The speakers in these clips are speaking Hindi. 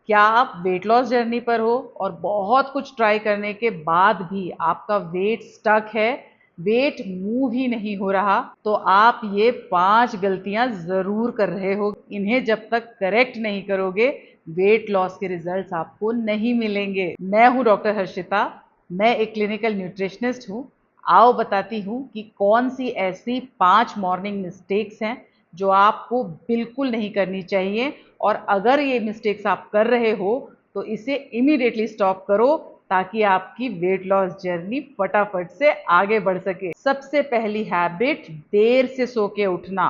क्या आप वेट लॉस जर्नी पर हो और बहुत कुछ ट्राई करने के बाद भी आपका वेट स्टक है, वेट मूव ही नहीं हो रहा, तो आप ये 5 गलतियां ज़रूर कर रहे हो। इन्हें जब तक करेक्ट नहीं करोगे, वेट लॉस के रिजल्ट्स आपको नहीं मिलेंगे। मैं हूँ डॉक्टर हर्षिता, मैं एक क्लिनिकल न्यूट्रिशनिस्ट हूँ। आओ बताती हूँ कि कौन सी ऐसी 5 मॉर्निंग मिस्टेक्स हैं जो आपको बिल्कुल नहीं करनी चाहिए, और अगर ये मिस्टेक्स आप कर रहे हो तो इसे इमीडिएटली स्टॉप करो ताकि आपकी वेट लॉस जर्नी फटाफट से आगे बढ़ सके। सबसे पहली हैबिट, देर से सो के उठना।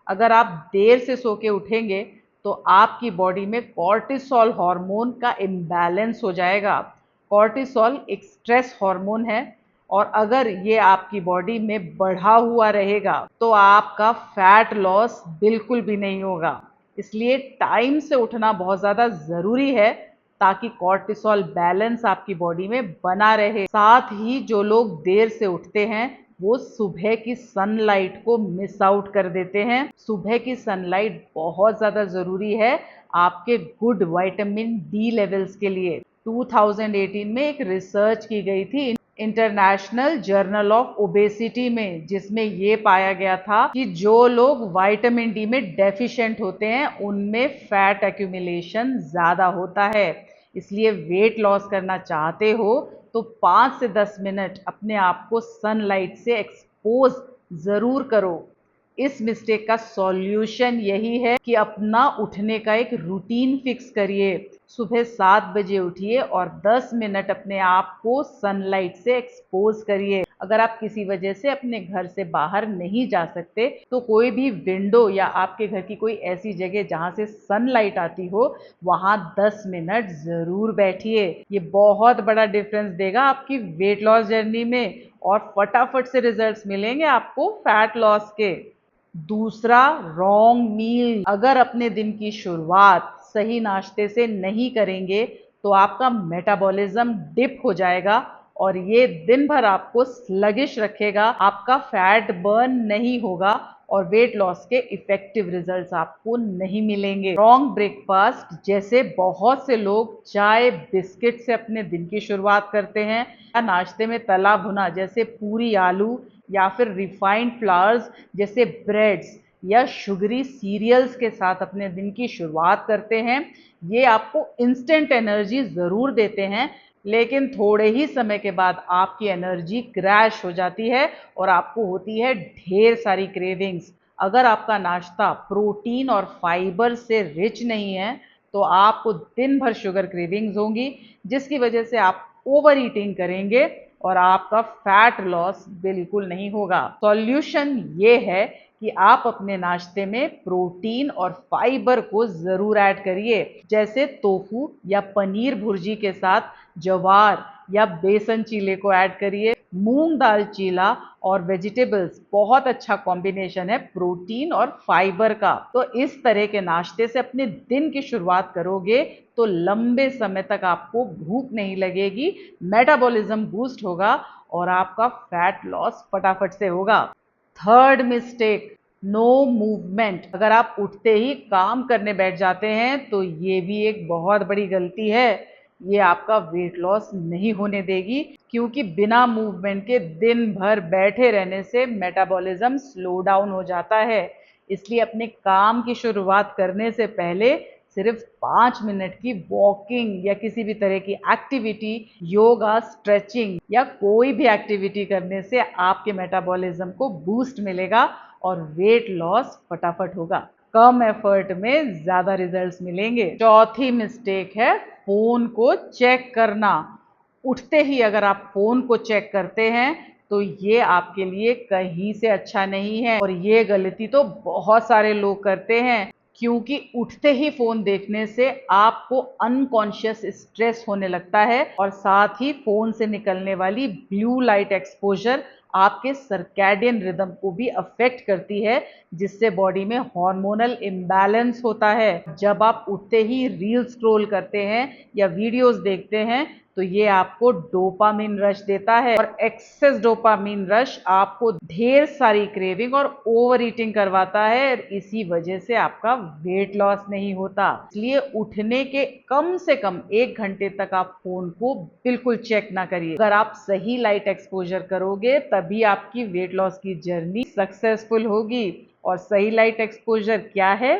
अगर आप देर से सो के उठेंगे तो आपकी बॉडी में कॉर्टिसोल हार्मोन का इम्बैलेंस हो जाएगा। कॉर्टिसोल एक स्ट्रेस हार्मोन है, और अगर ये आपकी बॉडी में बढ़ा हुआ रहेगा तो आपका फैट लॉस बिल्कुल भी नहीं होगा। इसलिए टाइम से उठना बहुत ज़्यादा ज़रूरी है ताकि कॉर्टिसोल बैलेंस आपकी बॉडी में बना रहे। साथ ही जो लोग देर से उठते हैं वो सुबह की सनलाइट को मिस आउट कर देते हैं। सुबह की सनलाइट बहुत ज़्यादा ज़रूरी है आपके गुड विटामिन डी लेवल्स के लिए। 2018 में एक रिसर्च की गई थी इंटरनेशनल जर्नल ऑफ ओबेसिटी में, जिसमें ये पाया गया था कि जो लोग विटामिन डी में डेफिशिएंट होते हैं उनमें फैट एक्यूमुलेशन ज़्यादा होता है। इसलिए वेट लॉस करना चाहते हो तो 5 से 10 मिनट अपने आप को सनलाइट से एक्सपोज ज़रूर करो। इस मिस्टेक का सॉल्यूशन यही है कि अपना उठने का एक रूटीन फिक्स करिए। सुबह 7 बजे उठिए और 10 मिनट अपने आप को सनलाइट से एक्सपोज करिए। अगर आप किसी वजह से अपने घर से बाहर नहीं जा सकते तो कोई भी विंडो या आपके घर की कोई ऐसी जगह जहां से सनलाइट आती हो, वहां 10 मिनट ज़रूर बैठिए। ये बहुत बड़ा डिफरेंस देगा आपकी वेट लॉस जर्नी में, और फटाफट से रिजल्ट्स मिलेंगे आपको फैट लॉस के। दूसरा, रॉन्ग मील। अगर अपने दिन की शुरुआत सही नाश्ते से नहीं करेंगे तो आपका मेटाबॉलिज्म डिप हो जाएगा और ये दिन भर आपको स्लगिश रखेगा, आपका फैट बर्न नहीं होगा और वेट लॉस के इफेक्टिव रिजल्ट्स आपको नहीं मिलेंगे। रॉन्ग ब्रेकफास्ट, जैसे बहुत से लोग चाय बिस्किट से अपने दिन की शुरुआत करते हैं, या नाश्ते में तला भुना जैसे पूरी आलू, या फिर रिफाइंड फ्लावर्स जैसे ब्रेड्स या शुगरी सीरियल्स के साथ अपने दिन की शुरुआत करते हैं। ये आपको इंस्टेंट एनर्जी ज़रूर देते हैं, लेकिन थोड़े ही समय के बाद आपकी एनर्जी क्रैश हो जाती है और आपको होती है ढेर सारी क्रेविंग्स। अगर आपका नाश्ता प्रोटीन और फाइबर से रिच नहीं है तो आपको दिन भर शुगर क्रेविंग्स होंगी, जिसकी वजह से आप ओवर ईटिंग करेंगे और आपका फैट लॉस बिल्कुल नहीं होगा। सॉल्यूशन ये है कि आप अपने नाश्ते में प्रोटीन और फाइबर को ज़रूर ऐड करिए, जैसे टोफू या पनीर भुर्जी के साथ ज्वार या बेसन चीले को ऐड करिए। मूंग दाल चीला और वेजिटेबल्स बहुत अच्छा कॉम्बिनेशन है प्रोटीन और फाइबर का। तो इस तरह के नाश्ते से अपने दिन की शुरुआत करोगे तो लंबे समय तक आपको भूख नहीं लगेगी, मेटाबॉलिज्म बूस्ट होगा और आपका फैट लॉस फटाफट से होगा। Third mistake, no movement. अगर आप उठते ही काम करने बैठ जाते हैं तो ये भी एक बहुत बड़ी गलती है। ये आपका वेट लॉस नहीं होने देगी, क्योंकि बिना मूवमेंट के दिन भर बैठे रहने से मेटाबॉलिज्म स्लो डाउन हो जाता है। इसलिए अपने काम की शुरुआत करने से पहले सिर्फ 5 मिनट की वॉकिंग या किसी भी तरह की एक्टिविटी, योगा, स्ट्रेचिंग या कोई भी एक्टिविटी करने से आपके मेटाबॉलिज्म को बूस्ट मिलेगा और वेट लॉस फटाफट होगा। कम एफर्ट में ज़्यादा रिजल्ट्स मिलेंगे। चौथी मिस्टेक है फ़ोन को चेक करना। उठते ही अगर आप फ़ोन को चेक करते हैं तो ये आपके लिए कहीं से अच्छा नहीं है, और ये गलती तो बहुत सारे लोग करते हैं, क्योंकि उठते ही फ़ोन देखने से आपको अनकॉन्शियस स्ट्रेस होने लगता है और साथ ही फ़ोन से निकलने वाली ब्लू लाइट एक्सपोजर आपके सर्कैडियन रिदम को भी अफेक्ट करती है, जिससे बॉडी में हार्मोनल इम्बैलेंस होता है। जब आप उठते ही रील स्क्रॉल करते हैं या वीडियोस देखते हैं तो ये आपको डोपामिन रश देता है और एक्सेस डोपामिन रश आपको ढेर सारी क्रेविंग और ओवर ईटिंग करवाता है और इसी वजह से आपका वेट लॉस नहीं होता। इसलिए उठने के कम से कम 1 घंटे तक आप फोन को बिल्कुल चेक ना करिए। अगर आप सही लाइट एक्सपोजर करोगे तभी आपकी वेट लॉस की जर्नी सक्सेसफुल होगी। और सही लाइट एक्सपोजर क्या है?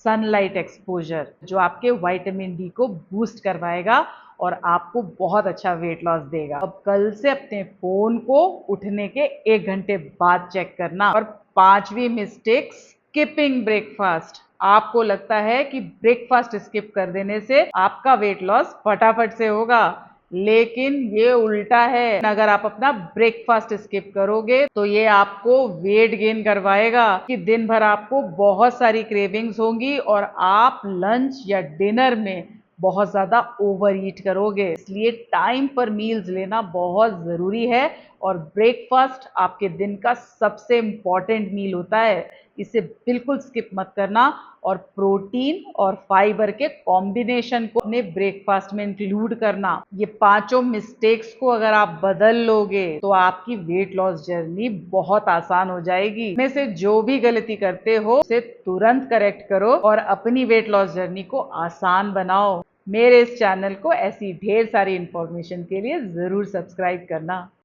सनलाइट एक्सपोजर, जो आपके विटामिन डी को बूस्ट करवाएगा और आपको बहुत अच्छा वेट लॉस देगा। अब कल से अपने फोन को उठने के 1 घंटे बाद चेक करना। और 5वीं मिस्टेक, स्किपिंग ब्रेकफास्ट। आपको लगता है कि ब्रेकफास्ट स्किप कर देने से आपका वेट लॉस फटाफट से होगा, लेकिन ये उल्टा है। अगर आप अपना ब्रेकफास्ट स्किप करोगे तो ये आपको वेट गेन करवाएगा कि दिन भर आपको बहुत सारी क्रेविंग्स होंगी और आप लंच या डिनर में बहुत ज्यादा ओवर ईट करोगे। इसलिए टाइम पर मील्स लेना बहुत जरूरी है और ब्रेकफास्ट आपके दिन का सबसे इंपॉर्टेंट मील होता है। इसे बिल्कुल स्किप मत करना और प्रोटीन और फाइबर के कॉम्बिनेशन को अपने ब्रेकफास्ट में इंक्लूड करना। ये 5 मिस्टेक्स को अगर आप बदल लोगे तो आपकी वेट लॉस जर्नी बहुत आसान हो जाएगी। में से जो भी गलती करते हो उसे तुरंत करेक्ट करो और अपनी वेट लॉस जर्नी को आसान बनाओ। मेरे इस चैनल को ऐसी ढेर सारी इंफॉर्मेशन के लिए जरूर सब्सक्राइब करना।